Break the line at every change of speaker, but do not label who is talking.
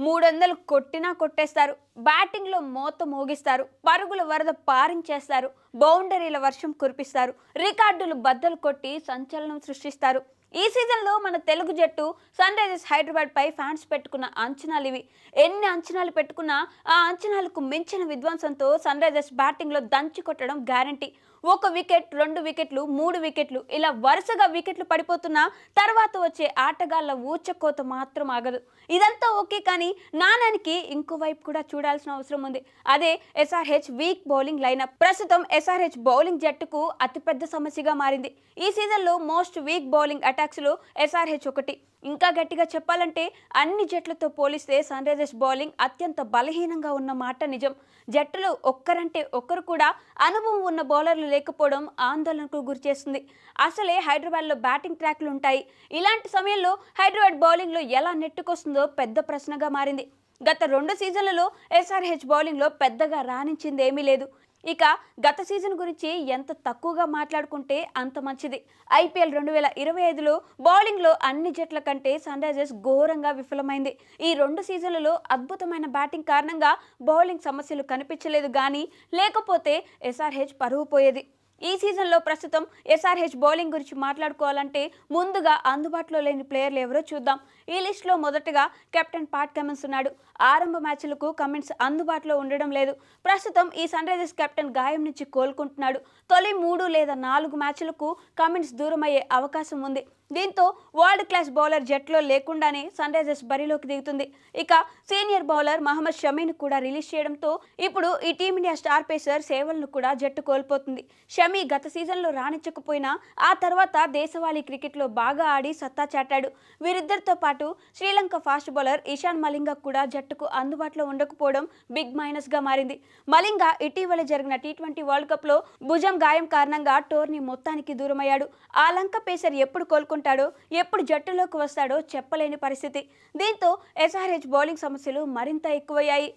300 కొట్టినా కొట్టేస్తారు. బ్యాటింగ్‌లో మోత మోగిస్తారు. పరుగుల వరద పారించేస్తారు. బౌండరీల వర్షం కురిపిస్తారు. రికార్డులు బద్దలు కొట్టి సంచలనం సృష్టిస్తారు. ఈ సీజన్‌లో మన తెలుగు జట్టు సన్ రైజర్స్ హైదరాబాద్‌పై ఫ్యాన్స్ పెట్టుకున్న అంచనాలివి. ఎన్ని అంచనాలు పెట్టుకున్నా ఆ అంచనాలకు మించిన విధ్వంసంతో సన్ రైజర్స్ బ్యాటింగ్‌లో దంచి కొట్టడం గ్యారంటీ. ఒక వికెట్, 2 వికెట్లు, 3 వికెట్లు ఇలా వరుసగా వికెట్లు పడిపోతున్నా తర్వాత వచ్చే ఆటగాళ్ల ఊచకోత మాత్రం ఆగదు. ఇదంతా ఓకే, కానీ నాణానికి ఇంకో వైపు కూడా చూడాల్సిన అవసరం ఉంది. అదే ఎస్ఆర్హెచ్ వీక్ బౌలింగ్ లైనప్. ప్రస్తుతం ఎస్ఆర్హెచ్ బౌలింగ్ జట్టుకు అతిపెద్ద సమస్యగా మారింది. ఈ సీజన్లో మోస్ట్ వీక్ బౌలింగ్ అటాక్స్ లో ఎస్ఆర్హెచ్ ఒకటి. ఇంకా గట్టిగా చెప్పాలంటే అన్ని జట్లతో పోలిస్తే సన్ రైజర్స్ బౌలింగ్ అత్యంత బలహీనంగా ఉన్న మాట నిజం. జట్టులో ఒక్కరంటే ఒక్కరు కూడా అనుభవం ఉన్న బౌలర్లు లేకపోవడం ఆందోళనకు గురిచేస్తుంది. అసలే హైదరాబాద్లో బ్యాటింగ్ ట్రాక్లు ఉంటాయి. ఇలాంటి సమయంలో హైదరాబాద్ బౌలింగ్లో ఎలా నెట్టుకొస్తుందో పెద్ద ప్రశ్నగా మారింది. గత 2 సీజన్లలో ఎస్ఆర్హెచ్ బౌలింగ్లో పెద్దగా రాణించింది ఏమీ లేదు. ఇక గత సీజన్ గురించి ఎంత తక్కువగా మాట్లాడుకుంటే అంత మంచిది. ఐపీఎల్ 2025లో బౌలింగ్లో అన్ని జట్ల కంటే సన్ రైజర్స్ ఘోరంగా విఫలమైంది. ఈ 2 సీజన్లలో అద్భుతమైన బ్యాటింగ్ కారణంగా బౌలింగ్ సమస్యలు కనిపించలేదు, కానీ లేకపోతే ఎస్ఆర్హెచ్ పరువు పోయేది. ఈ సీజన్లో ప్రస్తుతం ఎస్ఆర్హెచ్ బౌలింగ్ గురించి మాట్లాడుకోవాలంటే ముందుగా అందుబాటులో లేని ప్లేయర్లు ఎవరో చూద్దాం. ఈ లిస్టులో మొదటగా కెప్టెన్ పాట్ కమిన్స్ ఉన్నాడు. ఆరంభ మ్యాచ్లకు కమిన్స్ అందుబాటులో ఉండడం లేదు. ప్రస్తుతం ఈ సన్ రైజర్స్ కెప్టెన్ గాయం నుంచి కోలుకుంటున్నాడు. తొలి 3 లేదా 4 మ్యాచ్లకు కమిన్స్ దూరమయ్యే అవకాశం ఉంది. దీంతో వరల్డ్ క్లాస్ బౌలర్ జట్టులో లేకుండానే సన్ రైజర్స్ బరిలోకి దిగుతుంది. ఇక సీనియర్ బౌలర్ మహమ్మద్ షమీని కూడా రిలీజ్ చేయడంతో ఇప్పుడు ఈ టీమిండియా స్టార్ పేసర్ సేవలను కూడా జట్టు కోల్పోతుంది. షమీ గత సీజన్లో రాణించకపోయినా ఆ తర్వాత దేశవాళీ క్రికెట్లో బాగా ఆడి సత్తా చాటాడు. వీరిద్దరితో పాటు శ్రీలంక ఫాస్ట్ బౌలర్ ఇషాన్ మలింగ కూడా జట్టుకు అందుబాటులో ఉండకపోవడం బిగ్ మైనస్ గా మారింది. మలింగ ఇటీవల జరిగిన టీ20 వరల్డ్ కప్ లో భుజం గాయం కారణంగా టోర్నీ మొత్తానికి దూరమయ్యాడు. ఆ లంక పేసర్ ఎప్పుడు కోలుకుంటాడో, ఎప్పుడు జట్టులోకి వస్తాడో చెప్పలేని పరిస్థితి. దీంతో ఎస్ఆర్హెచ్ బౌలింగ్ సమస్యలు మరింత ఎక్కువయ్యాయి.